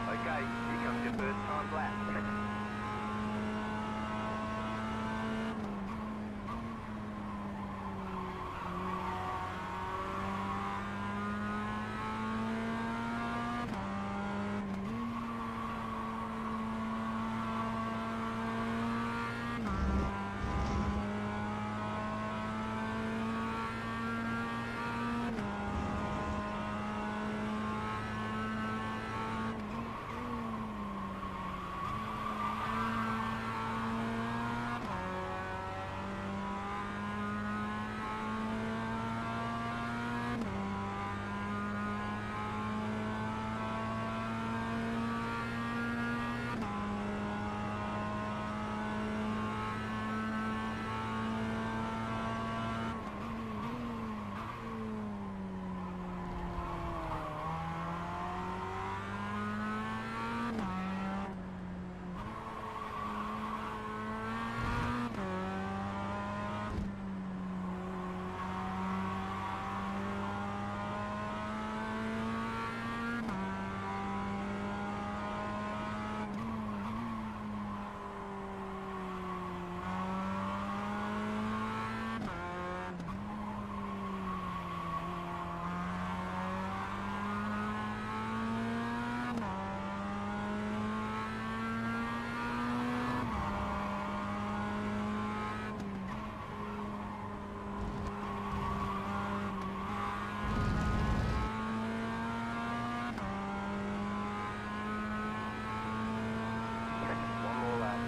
Okay, here comes your first time lap. One more lap.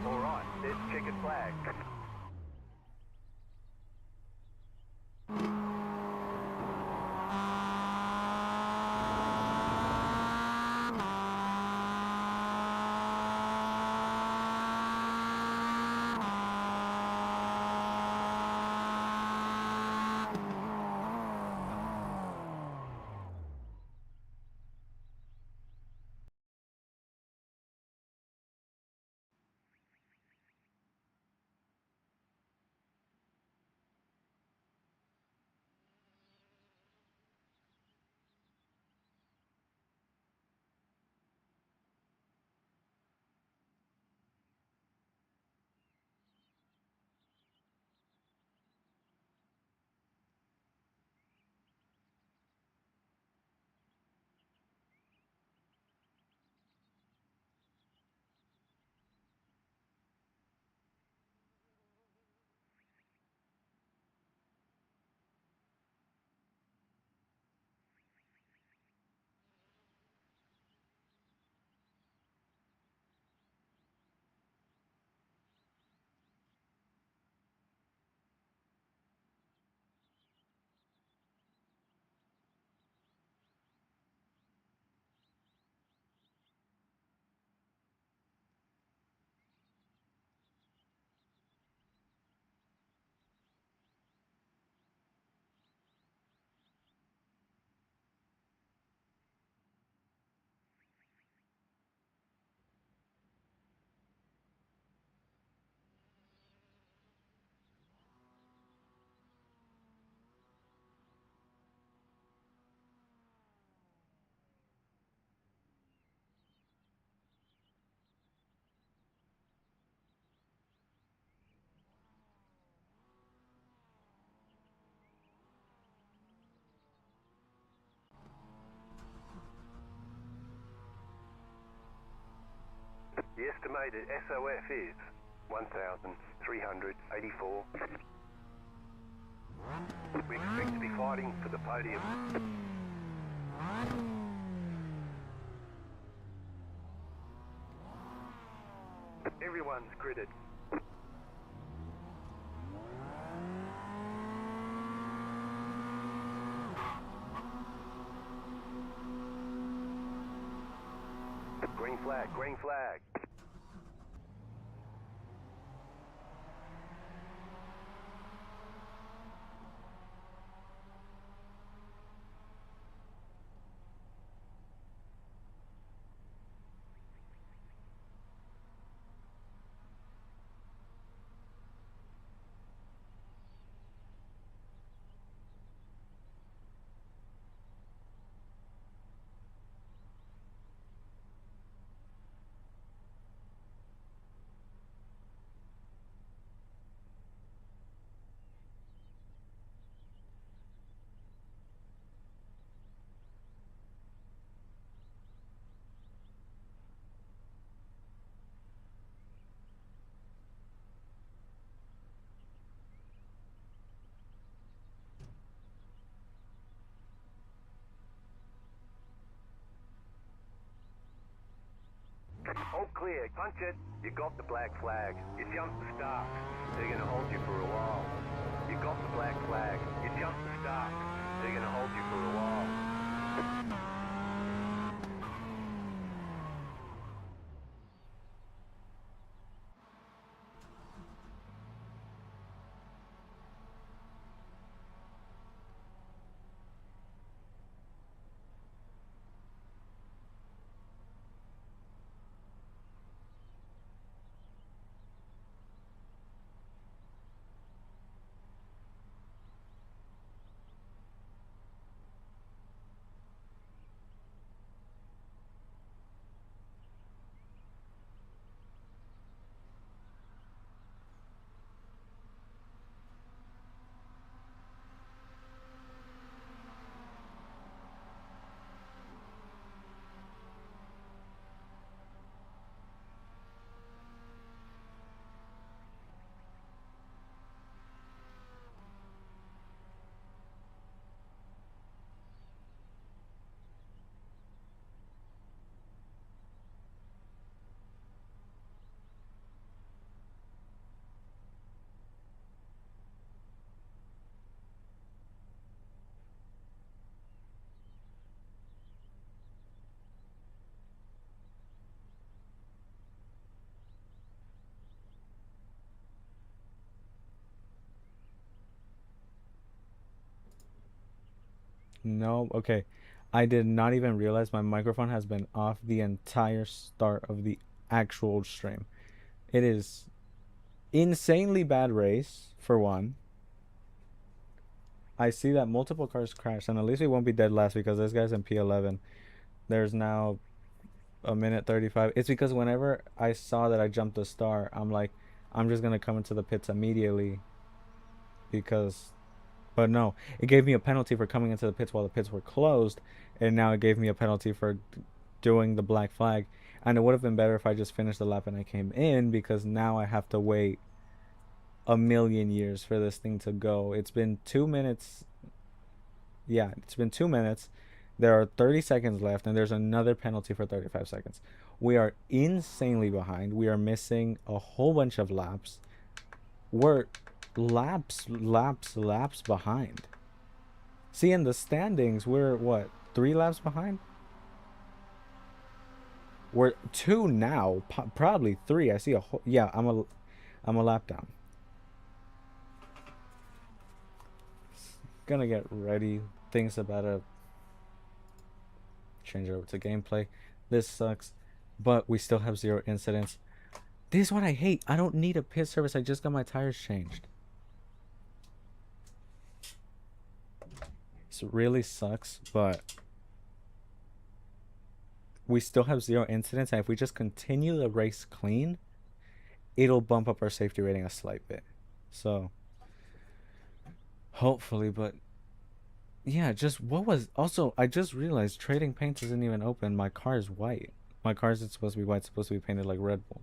All right, there's checkered flag. estimated SOF is 1,384. We expect to be fighting for the podium. Everyone's gridded. Green flag, green flag. All clear, punch it. You got the black flag. You jumped the start. They're gonna hold you for a while. You got the black flag. You jumped the start. They're gonna hold you for a while. No, okay. I did not even realize my microphone has been off the entire start of the actual stream. It is insanely bad race, for one. I see that multiple cars crashed, and at least we won't be dead last because this guy's in P11. There's now a minute 35. It's because whenever I saw that I jumped the star, I'm like, I'm just going to come into the pits immediately because. But no, it gave me a penalty for coming into the pits while the pits were closed, and now it gave me a penalty for doing the black flag. And it would have been better if I just finished the lap and I came in because now I have to wait a million years for this thing to go. It's been 2 minutes. Yeah, it's been 2 minutes. There are 30 seconds left, and there's another penalty for 35 seconds. We are insanely behind. We are missing a whole bunch of laps. We're laps behind. See, in the standings, we're what, 3 laps behind? We're 2 now, probably 3. I see a whole, yeah, I'm a lap down. Gonna get ready. Things about to change it over to gameplay. This sucks, but we still have 0 incidents. This is what I hate. I don't need a pit service. I just got my tires changed. This really sucks, but we still have 0 incidents, and if we just continue the race clean, it'll bump up our safety rating a slight bit. So hopefully, but yeah, just what was also, I just realized trading paint isn't even open. My car is white. My car isn't supposed to be white. It's supposed to be painted like Red Bull.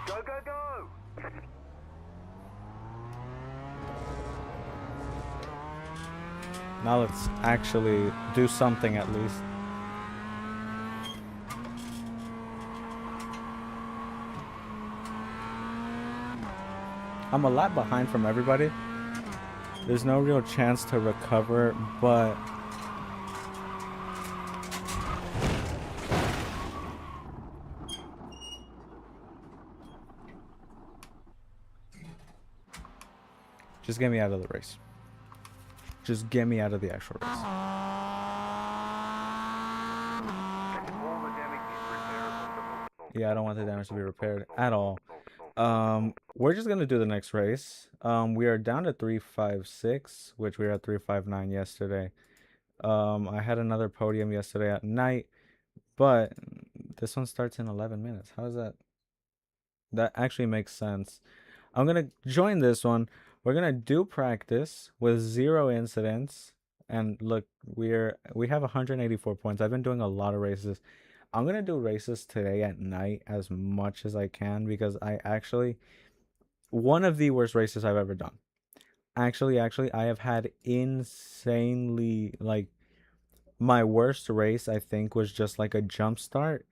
Go, go, go! Now let's actually do something at least. I'm a lap behind from everybody. There's no real chance to recover, but just get me out of the race. Just get me out of the actual race. All the damage is repairable. Yeah, I don't want the damage to be repaired at all. We're just gonna do the next race. We are down to 356, which we were at 359 yesterday. I had another podium yesterday at night, but this one starts in 11 minutes. How is that? That actually makes sense. I'm gonna join this one. We're gonna do practice with 0 incidents. And look, we have 184 points. I've been doing a lot of races. I'm gonna do races today at night as much as I can because I actually one of the worst races I've ever done. Actually, I have had insanely like my worst race I think was just like a jump start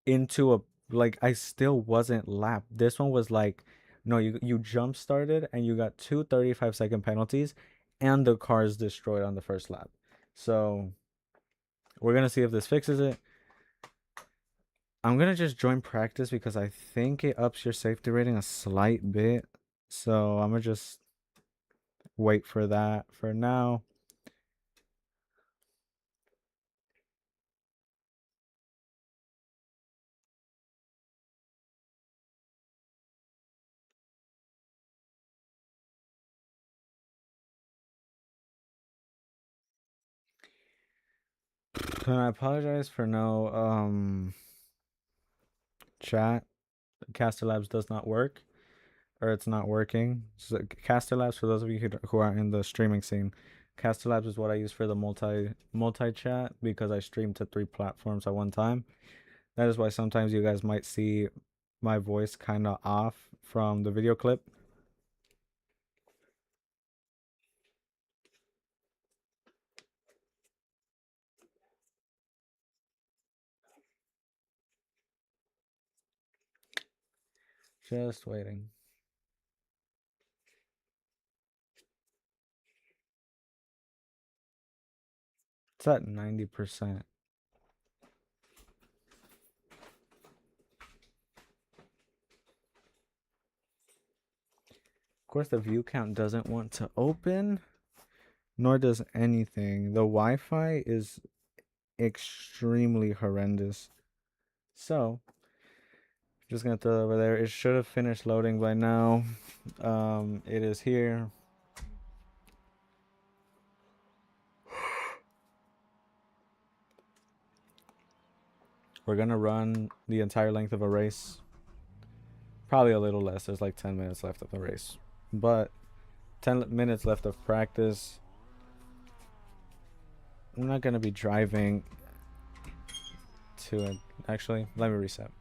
into a like I still wasn't lapped. This one was like no, you jump started and you got 2 35-second penalties and the car is destroyed on the first lap. So we're gonna see if this fixes it. I'm gonna just join practice because I think it ups your safety rating a slight bit. So I'm gonna just wait for that for now. And I apologize for no chat. Caster Labs does not work, or it's not working. So Caster Labs, for those of you who are in the streaming scene, Caster Labs is what I use for the multi chat because I stream to 3 platforms at one time. That is why sometimes you guys might see my voice kind of off from the video clip. Just waiting. It's at 90%. Of course, the view count doesn't want to open, nor does anything. The Wi-Fi is extremely horrendous. So, just gonna throw it over there. It should have finished loading by now. It is here. We're gonna run the entire length of a race. Probably a little less. There's like 10 minutes left of the race. But 10 minutes left of practice. I'm not gonna be driving to it. Actually, let me reset.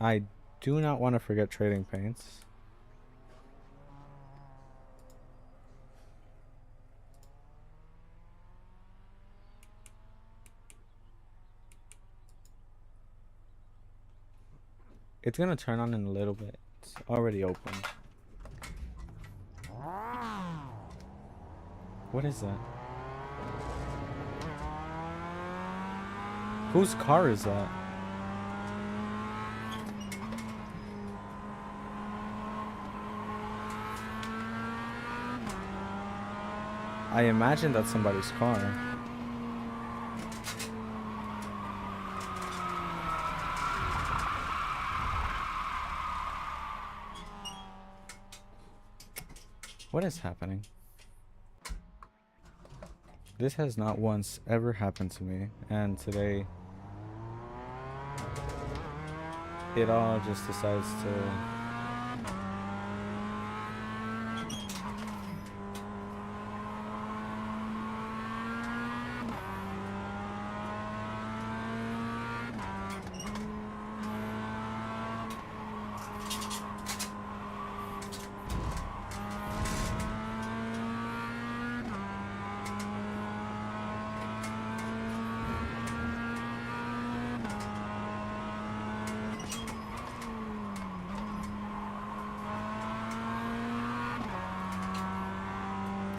I do not want to forget trading paints. It's gonna turn on in a little bit. It's already open. What is that? Whose car is that? I imagine that's somebody's car. What is happening? This has not once ever happened to me, and today it all just decides to...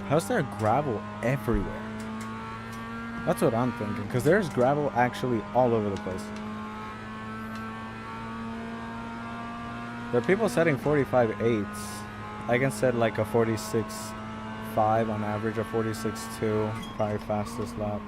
How's there gravel everywhere? That's what I'm thinking, because there's gravel actually all over the place. There are people setting 45.8s. I can set like a 46.5 on average, a 46.2, probably fastest lap.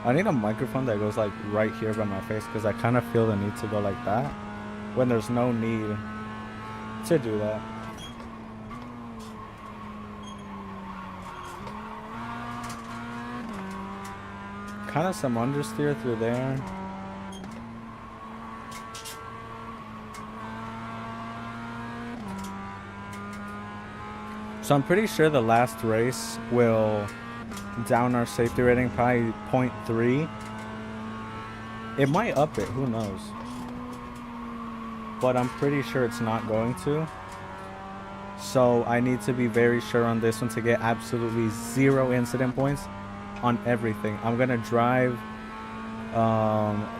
I need a microphone that goes like right here by my face, because I kind of feel the need to go like that when there's no need to do that. Kind of some understeer through there. So I'm pretty sure the last race will down our safety rating, probably 0.3. It might up it, who knows, but I'm pretty sure it's not going to. So I need to be very sure on this one to get absolutely 0 incident points on everything. I'm gonna drive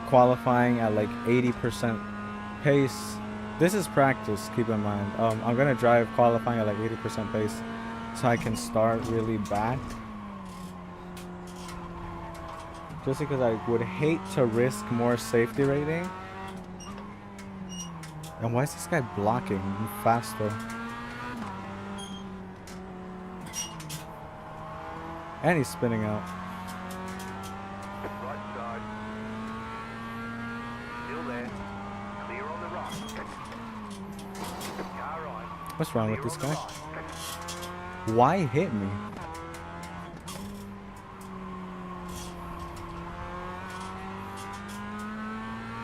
qualifying at like 80% pace. This is practice, keep in mind. I'm gonna drive qualifying at like 80% pace so I can start really back. Just because I would hate to risk more safety rating. And why is this guy blocking faster? And he's spinning out. Right side. Still there. Clear on the right. Car right. What's wrong with Clear this on the guy? right. Why hit me?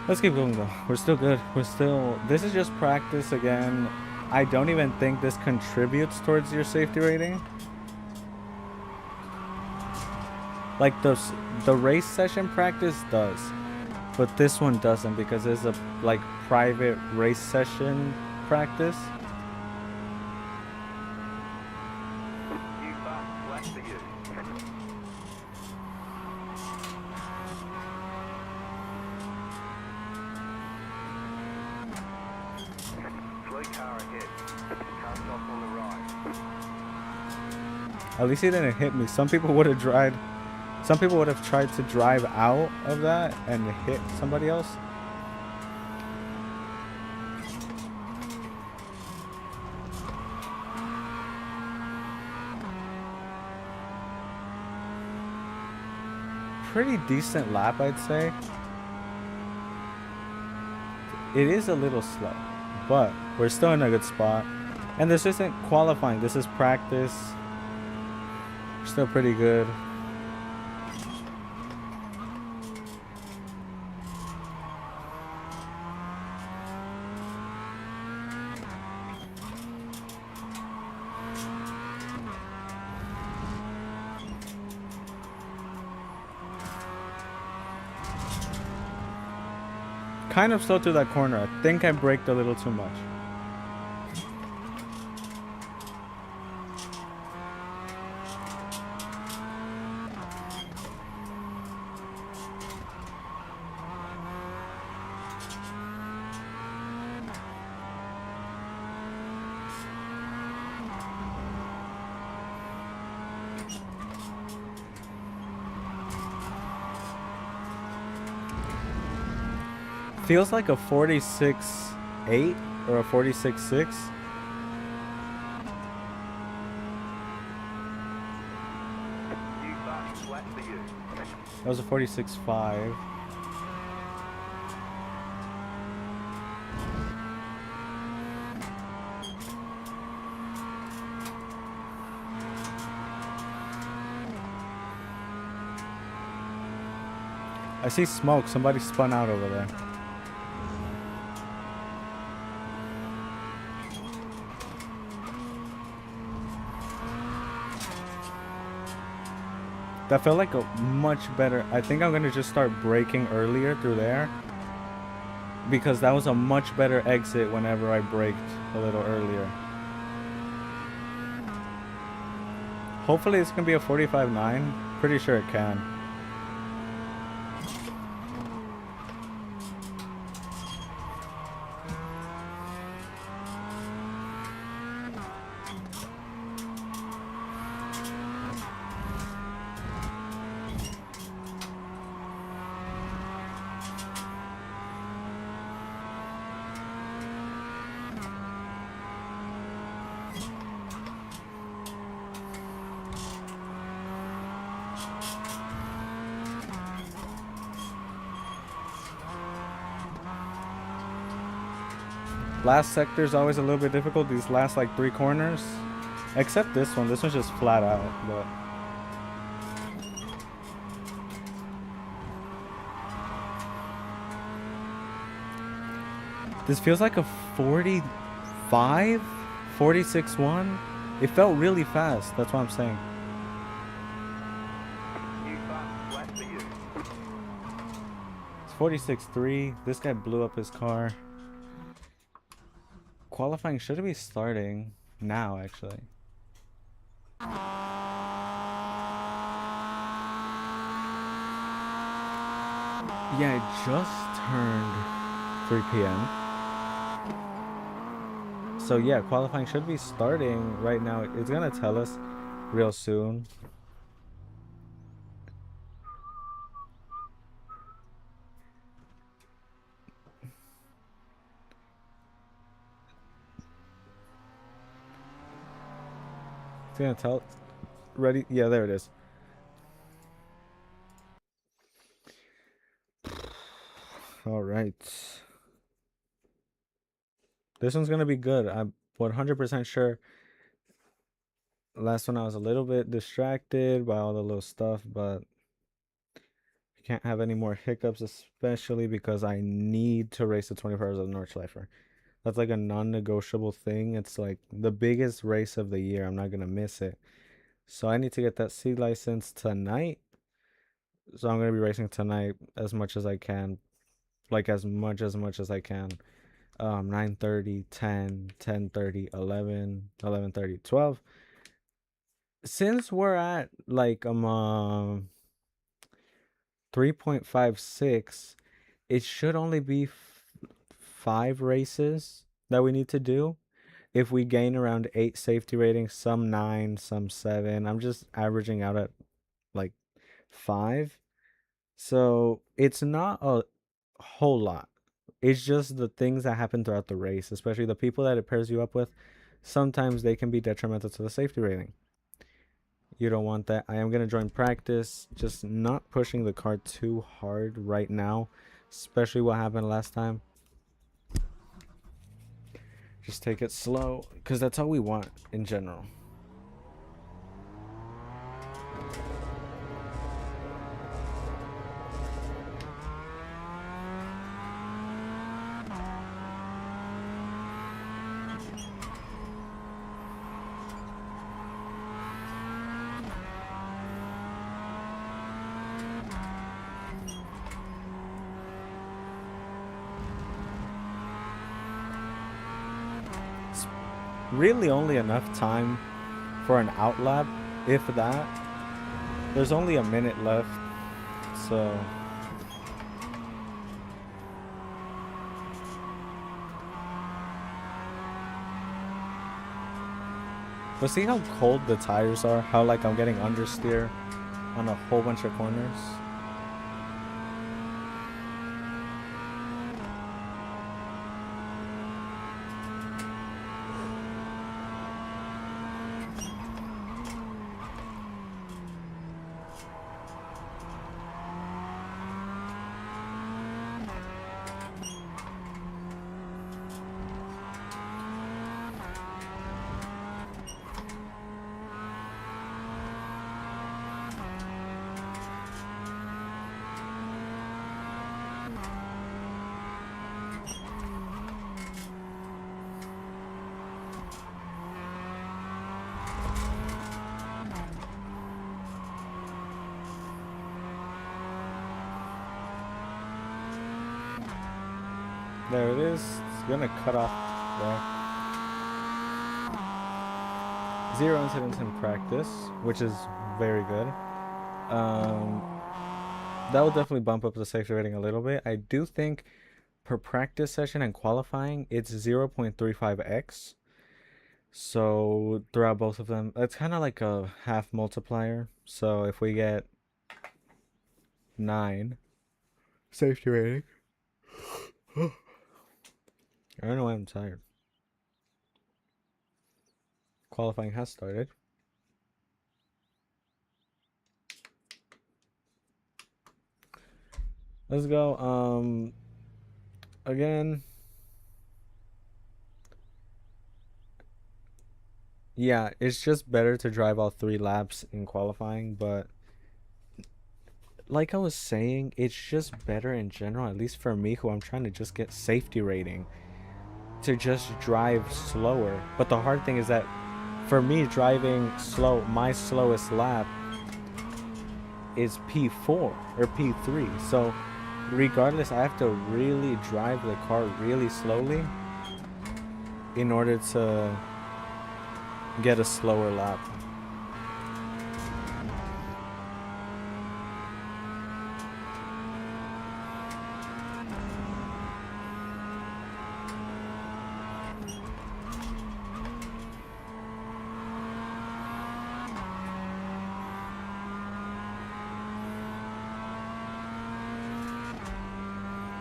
Let's keep going though. We're still good. This is just practice again. I don't even think this contributes towards your safety rating. Like the race session practice does, but this one doesn't, because it's a like private race session practice. You fast, flat for you. Slow car ahead. Cars off on the right. At least he didn't hit me. Some people would have tried to drive out of that and hit somebody else. Pretty decent lap, I'd say. It is a little slow, but we're still in a good spot. And this isn't qualifying, this is practice. We're still pretty good. kind of slow through that corner. I think I braked a little too much. Feels like a 46.8 or a 46.6. That was a 46.5. I see smoke. Somebody spun out over there. That felt like a much better. I think I'm gonna just start braking earlier through there, because that was a much better exit whenever I braked a little earlier. Hopefully it's gonna be a 45.9. Pretty sure it can. Last sector is always a little bit difficult. These last like 3 corners, except this one. This one's just flat out. But this feels like a 45, 46.1. It felt really fast. That's what I'm saying. It's 46.3. This guy blew up his car. Qualifying should be starting now, actually. Yeah, it just turned 3 p.m. So yeah, qualifying should be starting right now. It's gonna tell us real soon. It's gonna tell. Ready? Yeah, there it is. All right. This one's gonna be good. I'm 100% sure. Last one I was a little bit distracted by all the little stuff, but I can't have any more hiccups, especially because I need to race the 24 Hours of Nordschleifer. That's like a non-negotiable thing. It's like the biggest race of the year. I'm not gonna miss it. So I need to get that C license tonight. So I'm gonna be racing tonight as much as I can. Like as much as I can. 9:30, 10, 10:30, 11, 11:30, 12. Since we're at like 3.56, it should only be 5 races that we need to do. If we gain around 8 safety ratings, some 9, some 7. I'm just averaging out at like 5. So it's not a whole lot. It's just the things that happen throughout the race, especially the people that it pairs you up with. Sometimes they can be detrimental to the safety rating. You don't want that. I am going to join practice, just not pushing the car too hard right now, especially what happened last time. Just take it slow, because that's all we want in general. really only enough time for an out lap, if that. There's only a minute left, so. But see how cold the tires are? How like I'm getting understeer on a whole bunch of corners? There it is. It's gonna cut off there. 0 incidents in practice, which is very good. That will definitely bump up the safety rating a little bit. I do think per practice session and qualifying, it's 0.35x. So throughout both of them, it's kind of like a half multiplier. So if we get 9 safety rating. I don't know why I'm tired. Qualifying has started. Let's go. Again. Yeah, it's just better to drive all 3 laps in qualifying, but like I was saying, it's just better in general, at least for me, who I'm trying to just get safety rating, to just drive slower. But the hard thing is that for me, driving slow, my slowest lap is P4 or P3. So regardless, I have to really drive the car really slowly in order to get a slower lap.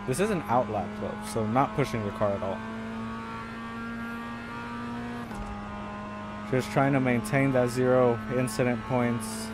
This is an out lap though, so not pushing the car at all. Just trying to maintain that 0 incident points.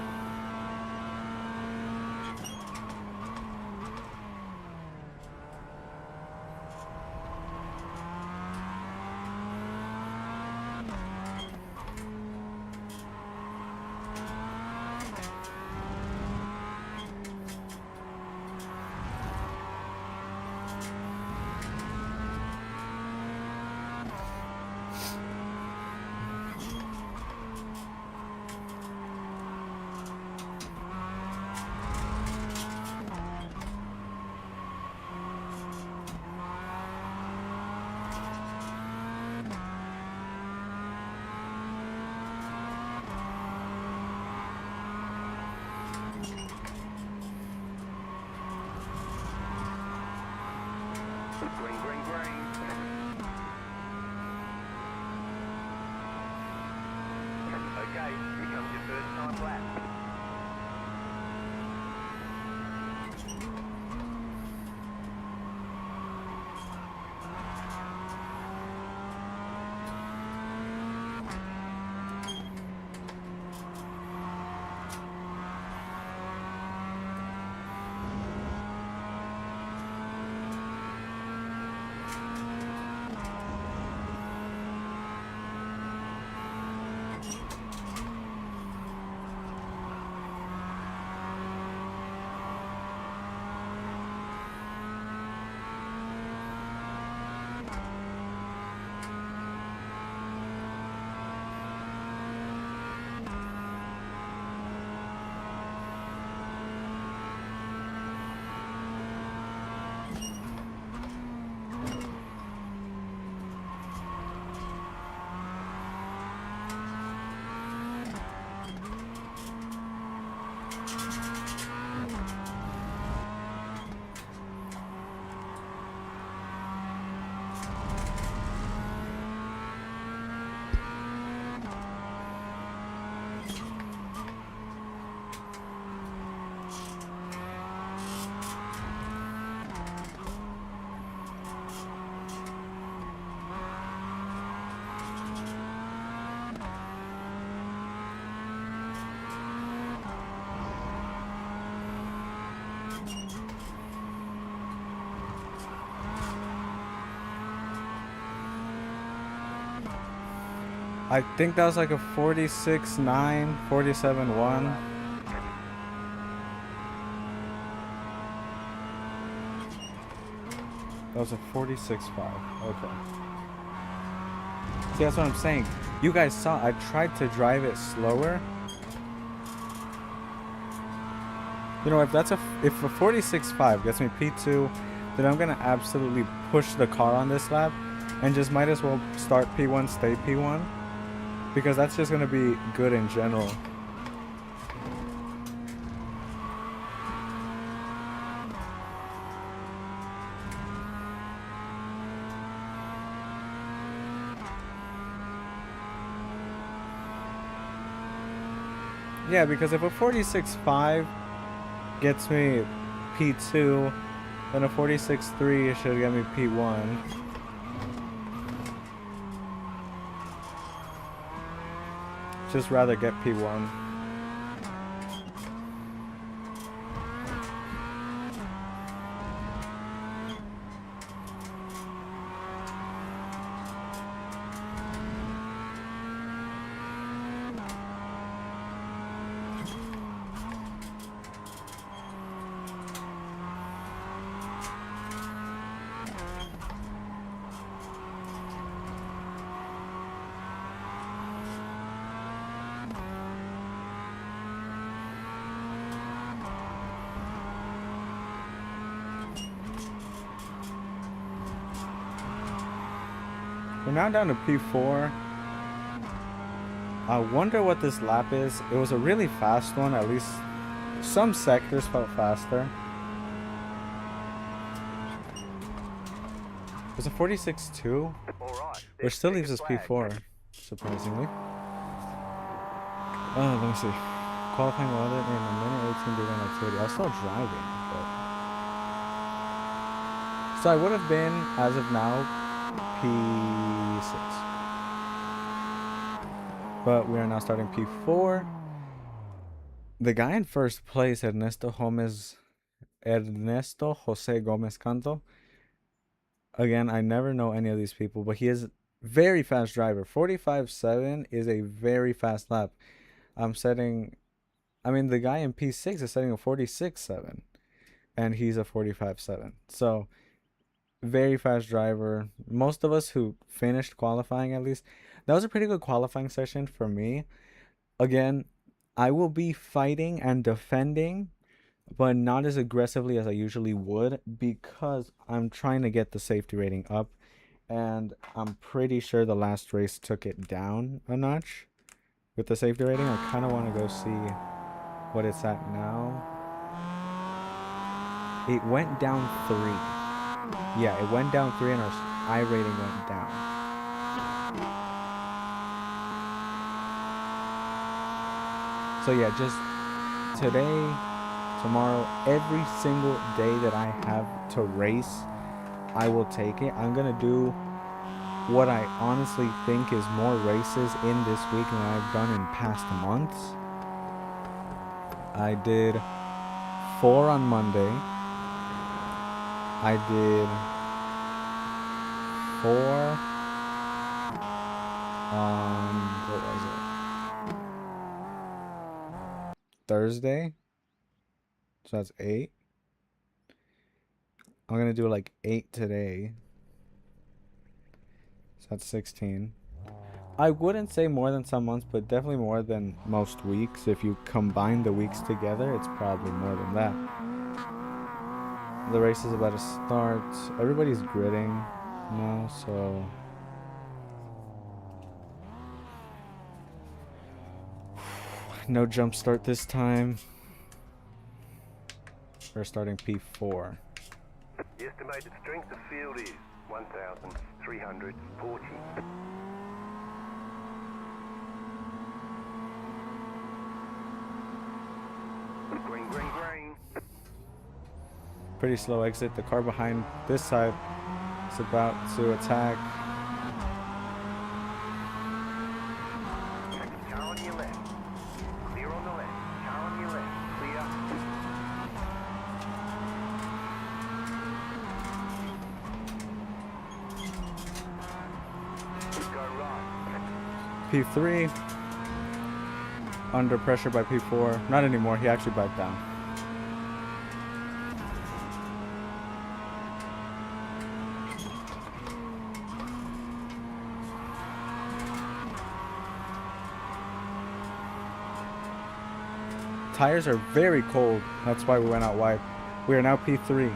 I think that was like a 46.9, 47.1. That was a 46.5. Okay. See, that's what I'm saying. You guys saw I tried to drive it slower. You know, if a 46.5 gets me P2, then I'm gonna absolutely push the car on this lap, and just might as well start P1, stay P1, because that's just gonna be good in general. Yeah, because if a 46.5 gets me P2, then a 46.3 should get me P1. Just rather get P1. We're now down to P4. I wonder what this lap is. It was a really fast one, at least some sectors felt faster. It was a 46.2, which still leaves us P4, surprisingly. Let me see. Qualifying weather in a minute 18 during activity. I was still driving, but... So I would have been, as of now, P6. But we are now starting P4. The guy in first place, Ernesto Jose Gomez Canto. Again, I never know any of these people, but he is very fast driver. 45.7 is a very fast lap. The guy in P6 is setting a 46.7, and he's a 45.7. So, very fast driver. Most of us who finished qualifying, at least, that was a pretty good qualifying session for me. Again, I will be fighting and defending, but not as aggressively as I usually would, because I'm trying to get the safety rating up, and I'm pretty sure the last race took it down a notch with the safety rating. I kind of want to go see what it's at now. It went down 3. Yeah, it went down 3 and our I rating went down. So yeah, just today, tomorrow, every single day that I have to race, I will take it. I'm going to do what I honestly think is more races in this week than I've done in past months. I did 4 on Monday. I did 4 on, what was it? Thursday. So that's 8. I'm going to do like 8 today. So that's 16. I wouldn't say more than some months, but definitely more than most weeks. If you combine the weeks together, it's probably more than that. The race is about to start. Everybody's gridding now, so... No jump start this time. We're starting P4. The estimated strength of field is 1,340. Green, green, green. Pretty slow exit. The car behind this side is about to attack. Car on your left. Clear on the left. Car on your left. Clear. Go right. P3. Under pressure by P4. Not anymore, he actually backed down. Tires are very cold. That's why we went out wide. We are now P3.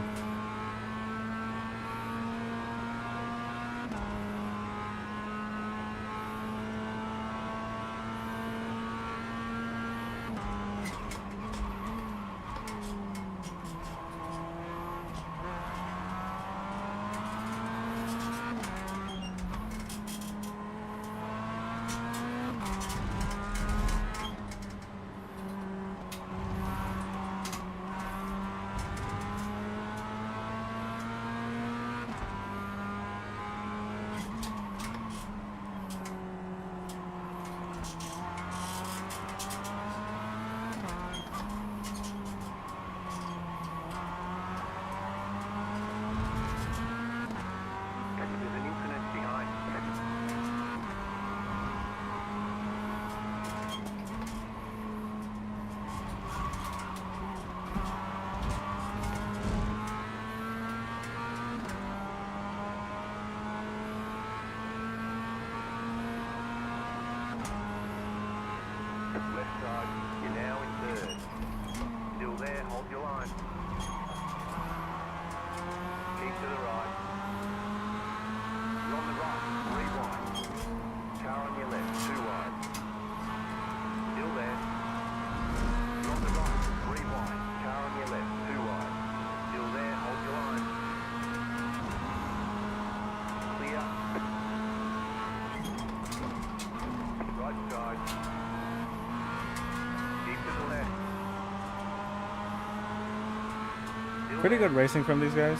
Pretty good racing from these guys.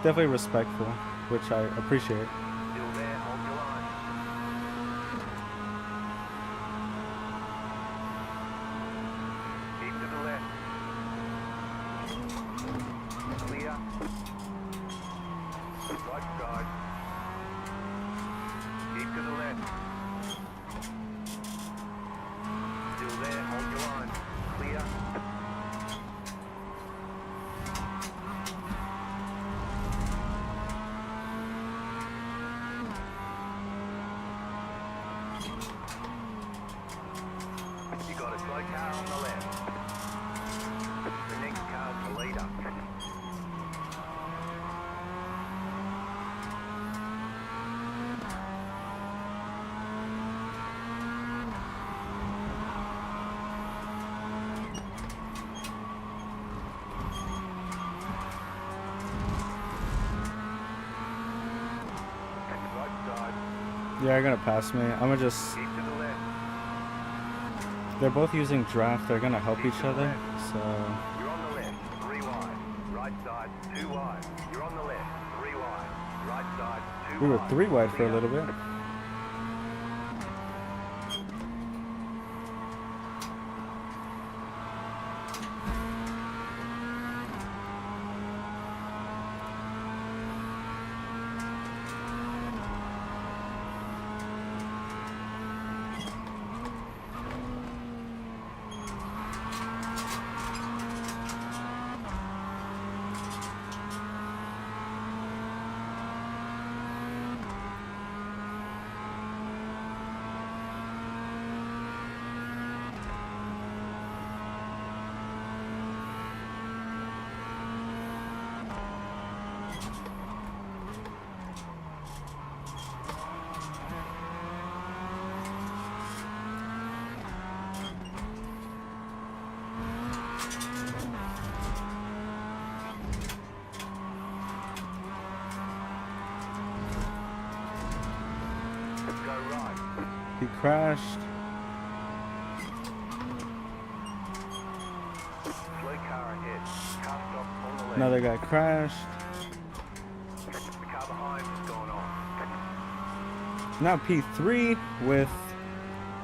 Definitely respectful, which I appreciate. Yeah, they're gonna pass me. I'm gonna just... They're both using draft. They're gonna help each other, so... You're on the left, 3 wide. Right side, 2 wide. You're on the left, 3 wide. Right side, 2 wide. We were 3 wide for a little bit. He crashed. Another guy crashed. Now P3 with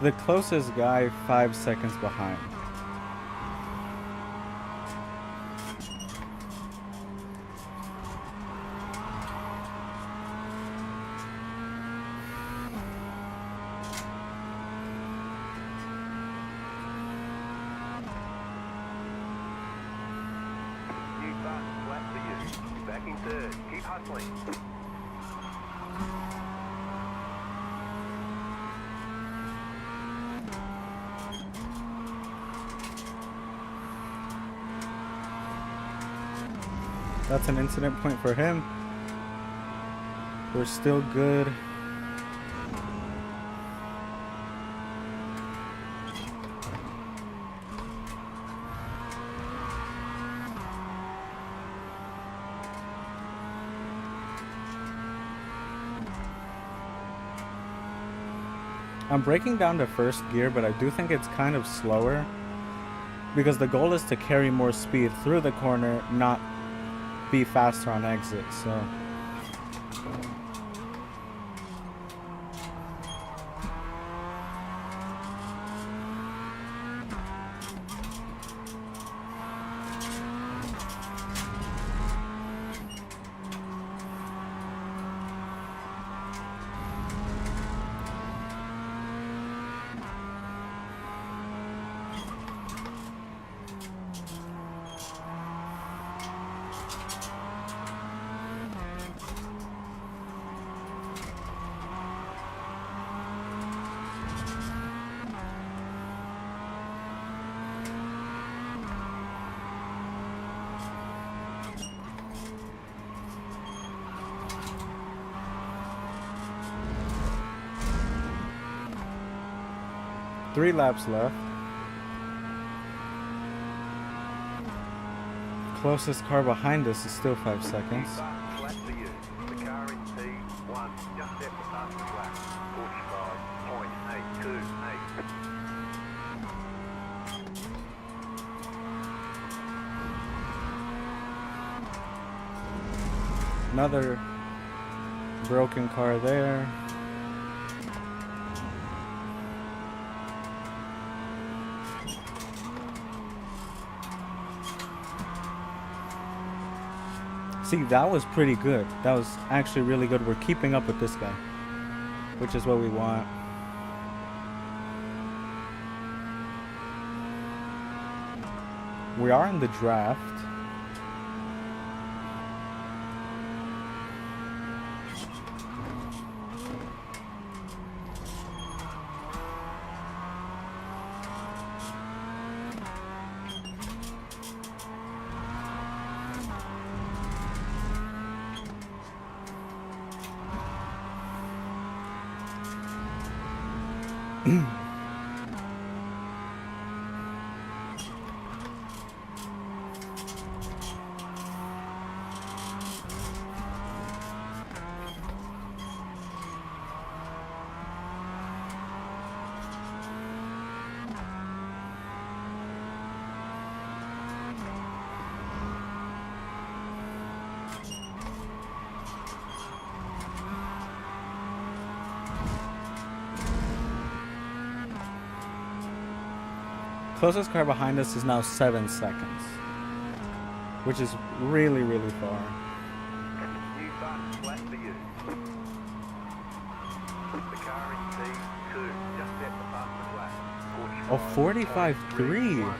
the closest guy 5 seconds behind. carefully. That's an incident point for him. We're still good. I'm breaking down to first gear, but I do think it's kind of slower because the goal is to carry more speed through the corner, not be faster on exit. So three laps left. Closest car behind us is still 5 seconds. Flat for you. The car in P1 just set the fastest lap. 45.828. Another broken car there. See, that was pretty good. That was actually really good. We're keeping up with this guy, which is what we want. We are in the draft. Closest car behind us is now 7 seconds, which is really, really far. New button flat for you. The car in P2 just set the fastest lap. Oh, 45.3.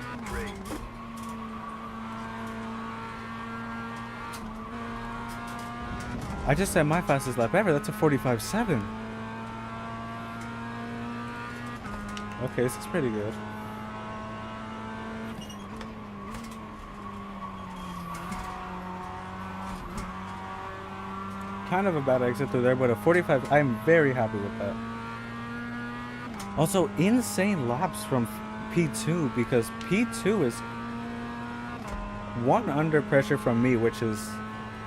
I just said my fastest lap ever. That's a 45.7. Okay, this is pretty good. Kind of a bad exit through there, but a 45, I'm very happy with that. Also, insane laps from P2, because P2 is one under pressure from me, which is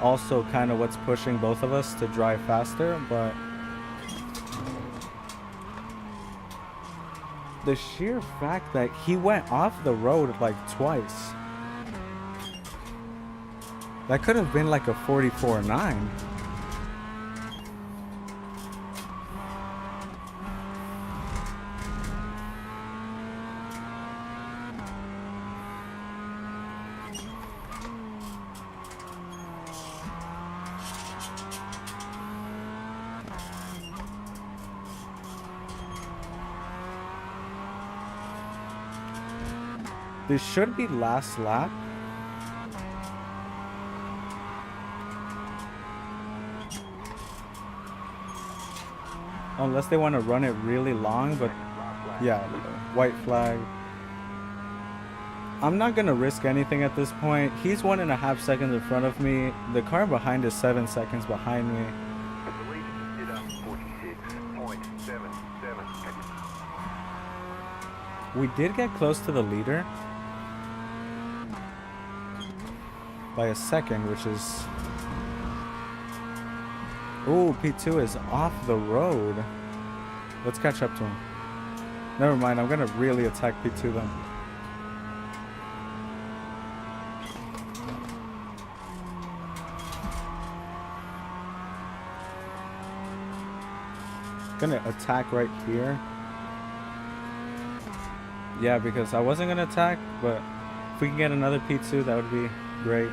also kind of what's pushing both of us to drive faster, but the sheer fact that he went off the road like twice, that could have been like a 44.9. This should be last lap. Unless they want to run it really long, but Last lap. yeah, white flag. I'm not gonna risk anything at this point. He's 1.5 seconds in front of me. The car behind is 7 seconds behind me. The lead consider 46.77. We did get close to the leader by a second, which is... Ooh, P2 is off the road. Let's catch up to him. Never mind, I'm gonna really attack P2 then. Gonna attack right here. Yeah, because I wasn't gonna attack, but if we can get another P2, that would be great.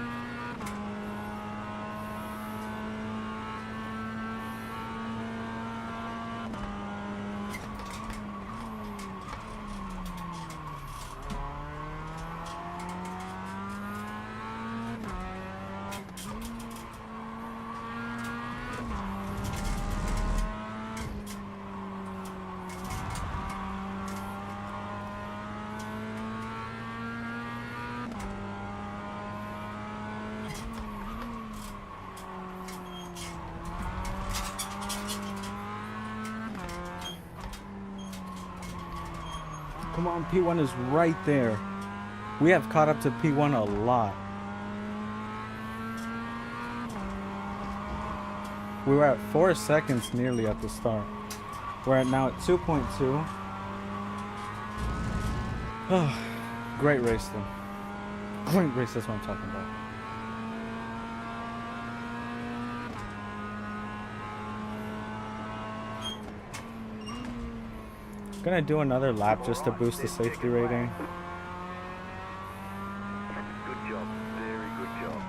Come on, P1 is right there. We have caught up to P1 a lot. We were at 4 seconds nearly at the start. We're at now at 2.2. Oh, great race though. Great race, that's what I'm talking about. Gonna do another lap just to boost the safety rating. Good job. Very good job.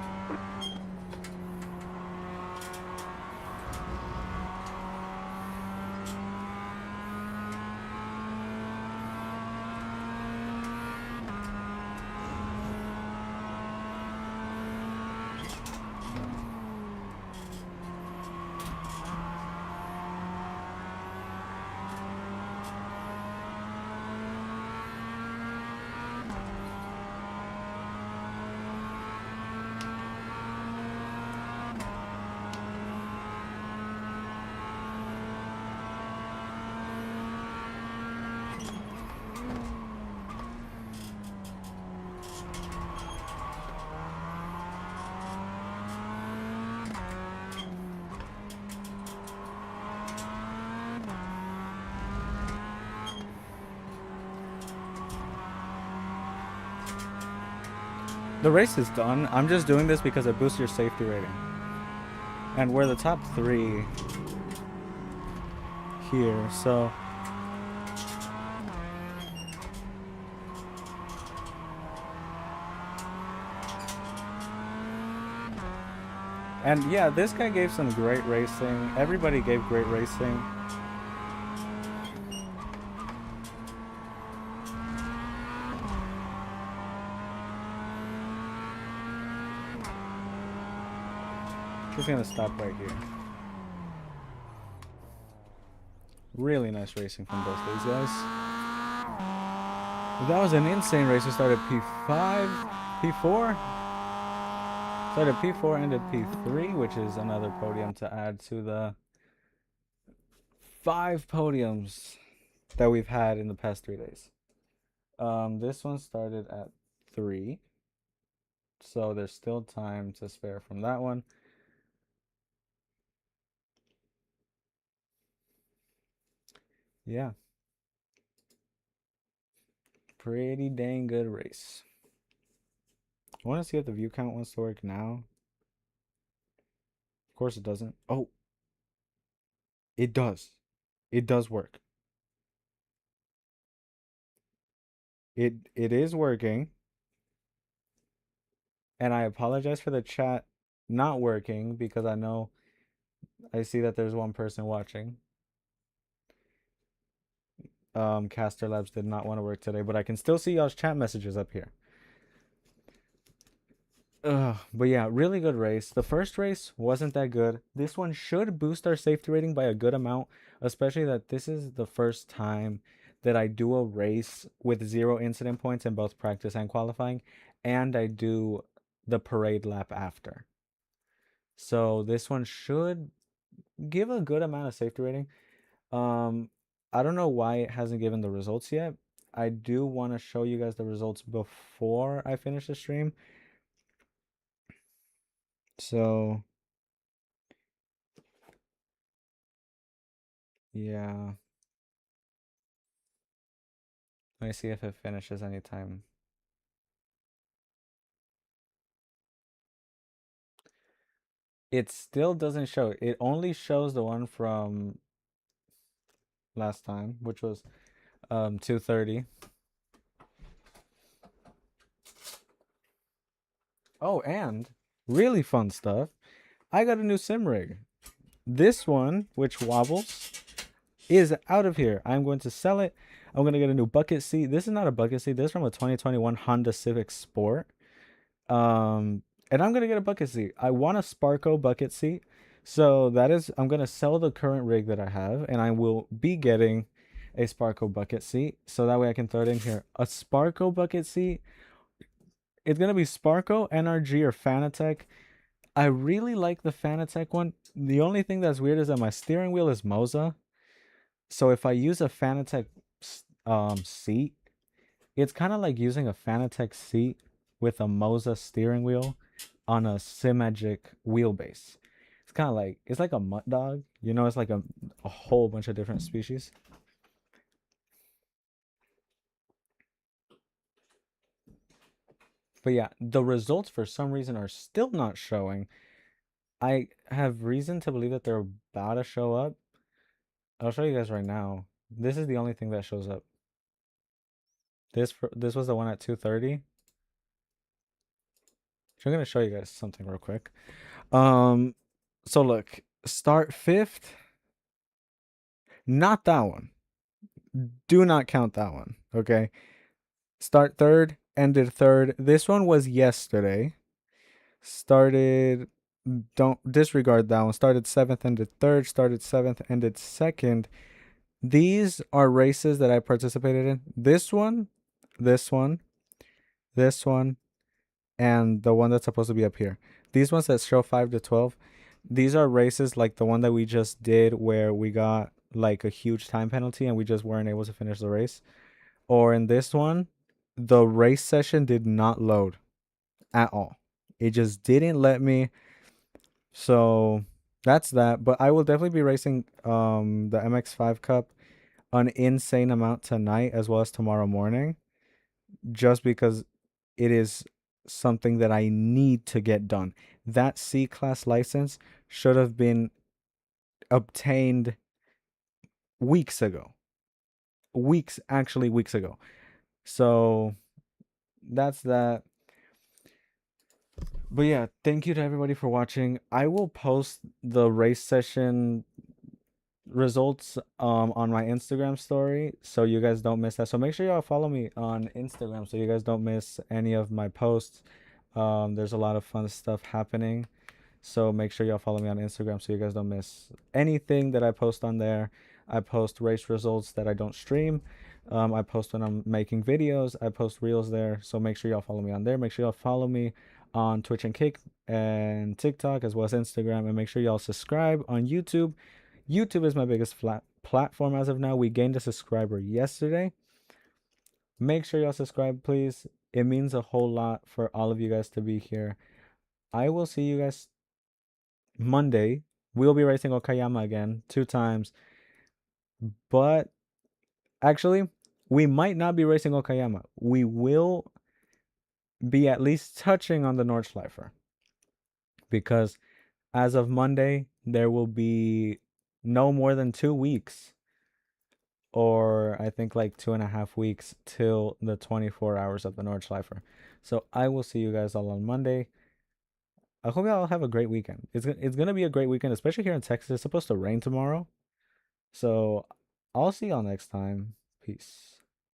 The race is done. I'm just doing this because it boosts your safety rating. And we're the top 3 here, so... And yeah, this guy gave some great racing. Everybody gave great racing. Just gonna stop right here. Really nice racing from both these guys. That was an insane race. We started P5, P4. Started P4, ended P3, which is another podium to add to the 5 podiums that we've had in the past 3 days. This one started at 3. So there's still time to spare from that one. Yeah. Pretty dang good race. I want to see if the view count wants to work now. Of course it doesn't. Oh. It does. It does work. It is working. And I apologize for the chat not working because I see that there's one person watching. Caster Labs did not want to work today, but I can still see y'all's chat messages up here. But yeah, really good race. The first race wasn't that good. This one should boost our safety rating by a good amount, especially that this is the first time that I do a race with 0 incident points in both practice and qualifying, and I do the parade lap after. So this one should give a good amount of safety rating. Um, I don't know why it hasn't given the results yet. I do want to show you guys the results before I finish the stream. So yeah, let me see if it finishes anytime. It still doesn't show. It only shows the one from last time, which was 2:30. Oh, and really fun stuff. I got a new sim rig. This one, which wobbles, is out of here. I'm going to sell it. I'm going to get a new bucket seat. This is not a bucket seat. This is from a 2021 Honda Civic Sport. And I'm going to get a bucket seat. I want a Sparco bucket seat. So that is, I'm going to sell the current rig that I have, and I will be getting a Sparco bucket seat. So that way I can throw it in here. A Sparco bucket seat. It's going to be Sparco, NRG, or Fanatec. I really like the Fanatec one. The only thing that's weird is that my steering wheel is Moza. So if I use a Fanatec seat, it's kind of like using a Fanatec seat with a Moza steering wheel on a Simagic wheelbase. It's kind of like, it's like a mutt dog. You know, it's like a whole bunch of different species. But yeah, the results for some reason are still not showing. I have reason to believe that they're about to show up. I'll show you guys right now. This is the only thing that shows up. This was the one at 2:30. So I'm gonna show you guys something real quick. So look, start fifth. Not that one. Do not count that one. Okay. Start third, ended third. This one was yesterday. Started, don't disregard that one. Started seventh, ended third. Started seventh, ended second. These are races that I participated in. This one, this one, this one, and the one that's supposed to be up here. These ones that show 5 to 12. These are races like the one that we just did where we got like a huge time penalty and we just weren't able to finish the race. Or in this one, the race session did not load at all. It just didn't let me. So that's that. But I will definitely be racing the MX-5 Cup an insane amount tonight as well as tomorrow morning, just because it is something that I need to get done. That C class license should have been obtained weeks ago. Weeks ago. So that's that. But yeah, thank you to everybody for watching. I will post the race session results on my Instagram story so you guys don't miss that. So make sure y'all follow me on Instagram so you guys don't miss any of my posts. There's a lot of fun stuff happening. So make sure y'all follow me on Instagram so you guys don't miss anything that I post on there. I post race results that I don't stream. I post when I'm making videos. I post reels there. So make sure y'all follow me on there. Make sure y'all follow me on Twitch and Kick and TikTok as well as Instagram. And make sure y'all subscribe on YouTube. YouTube is my biggest platform as of now. We gained a subscriber yesterday. Make sure y'all subscribe, please. It means a whole lot for all of you guys to be here. I will see you guys Monday. We'll be racing Okayama again 2 times. But actually, we might not be racing Okayama. We will be at least touching on the Nordschleifer. Because as of Monday, there will be no more than 2 weeks, or I think like 2.5 weeks till the 24 hours of the Nordschleifer. So I will see you guys all on Monday. I hope y'all have a great weekend. It's gonna be a great weekend, especially here in Texas. It's supposed to rain tomorrow. So I'll see y'all next time. Peace.